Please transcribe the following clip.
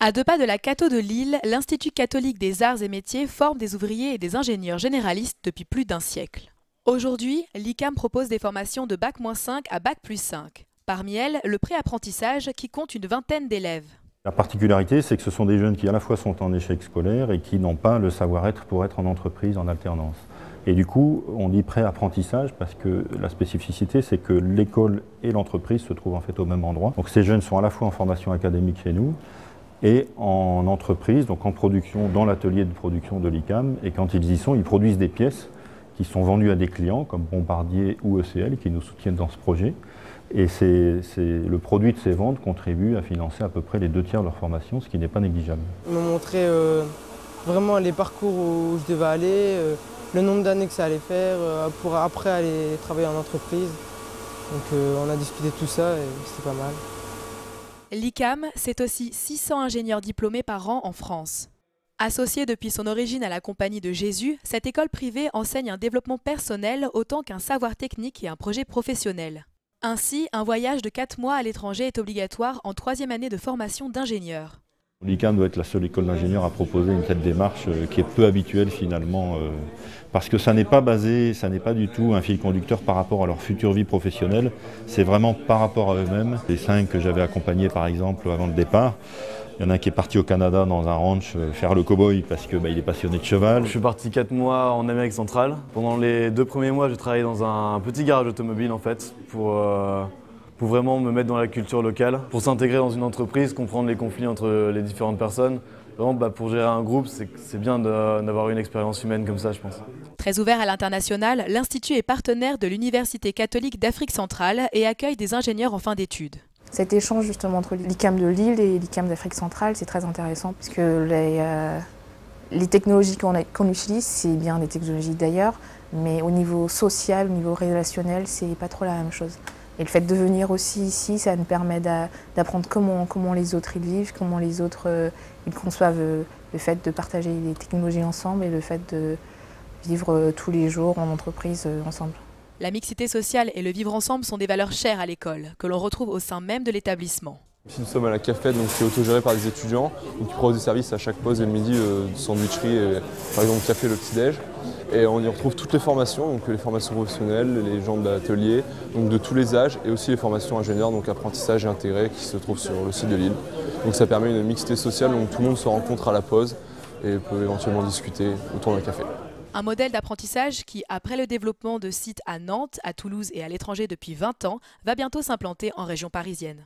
À 2 pas de la Cato de Lille, l'Institut catholique des arts et métiers forme des ouvriers et des ingénieurs généralistes depuis plus d'un siècle. Aujourd'hui, l'ICAM propose des formations de Bac-5 à Bac+5. Parmi elles, le pré-apprentissage qui compte une vingtaine d'élèves. La particularité, c'est que ce sont des jeunes qui à la fois sont en échec scolaire et qui n'ont pas le savoir-être pour être en entreprise en alternance. Et du coup, on dit pré-apprentissage parce que la spécificité, c'est que l'école et l'entreprise se trouvent en fait au même endroit. Donc ces jeunes sont à la fois en formation académique chez nous et en entreprise, donc en production, dans l'atelier de production de l'ICAM. Et quand ils y sont, ils produisent des pièces qui sont vendues à des clients comme Bombardier ou ECL qui nous soutiennent dans ce projet. Et le produit de ces ventes contribue à financer à peu près les 2/3 de leur formation, ce qui n'est pas négligeable. Ils m'ont montré vraiment les parcours où je devais aller, le nombre d'années que ça allait faire, pour après aller travailler en entreprise. Donc on a discuté de tout ça et c'était pas mal. L'ICAM, c'est aussi 600 ingénieurs diplômés par an en France. Associée depuis son origine à la Compagnie de Jésus, cette école privée enseigne un développement personnel autant qu'un savoir technique et un projet professionnel. Ainsi, un voyage de 4 mois à l'étranger est obligatoire en 3e année de formation d'ingénieur. L'ICAM doit être la seule école d'ingénieurs à proposer une telle démarche qui est peu habituelle finalement, parce que ça n'est pas du tout un fil conducteur par rapport à leur future vie professionnelle, c'est vraiment par rapport à eux-mêmes. Les 5 que j'avais accompagnés par exemple avant le départ, il y en a un qui est parti au Canada dans un ranch faire le cow-boy parce qu'il est passionné de cheval. Je suis parti 4 mois en Amérique centrale. Pendant les 2 premiers mois, j'ai travaillé dans un petit garage automobile en fait, pour vraiment me mettre dans la culture locale, pour s'intégrer dans une entreprise, comprendre les conflits entre les différentes personnes. Vraiment, pour gérer un groupe, c'est bien d'avoir une expérience humaine comme ça, je pense. Très ouvert à l'international, l'Institut est partenaire de l'Université catholique d'Afrique centrale et accueille des ingénieurs en fin d'études. Cet échange justement entre l'ICAM de Lille et l'ICAM d'Afrique centrale, c'est très intéressant parce que les technologies qu'on utilise, c'est bien des technologies d'ailleurs, mais au niveau social, au niveau relationnel, c'est pas trop la même chose. Et le fait de venir aussi ici, ça nous permet d'apprendre comment les autres ils vivent, comment les autres ils conçoivent le fait de partager les technologies ensemble et le fait de vivre tous les jours en entreprise ensemble. La mixité sociale et le vivre ensemble sont des valeurs chères à l'école, que l'on retrouve au sein même de l'établissement. Ici nous sommes à la cafette, donc qui est autogérée par des étudiants, qui proposent des services à chaque pause et le midi de sandwicherie, et, par exemple café, le petit-déj. Et on y retrouve toutes les formations, donc les formations professionnelles, les gens de l'atelier, donc de tous les âges, et aussi les formations ingénieurs, donc apprentissage et intégré, qui se trouvent sur le site de Lille. Donc ça permet une mixité sociale, donc tout le monde se rencontre à la pause et peut éventuellement discuter autour d'un café. Un modèle d'apprentissage qui, après le développement de sites à Nantes, à Toulouse et à l'étranger depuis 20 ans, va bientôt s'implanter en région parisienne.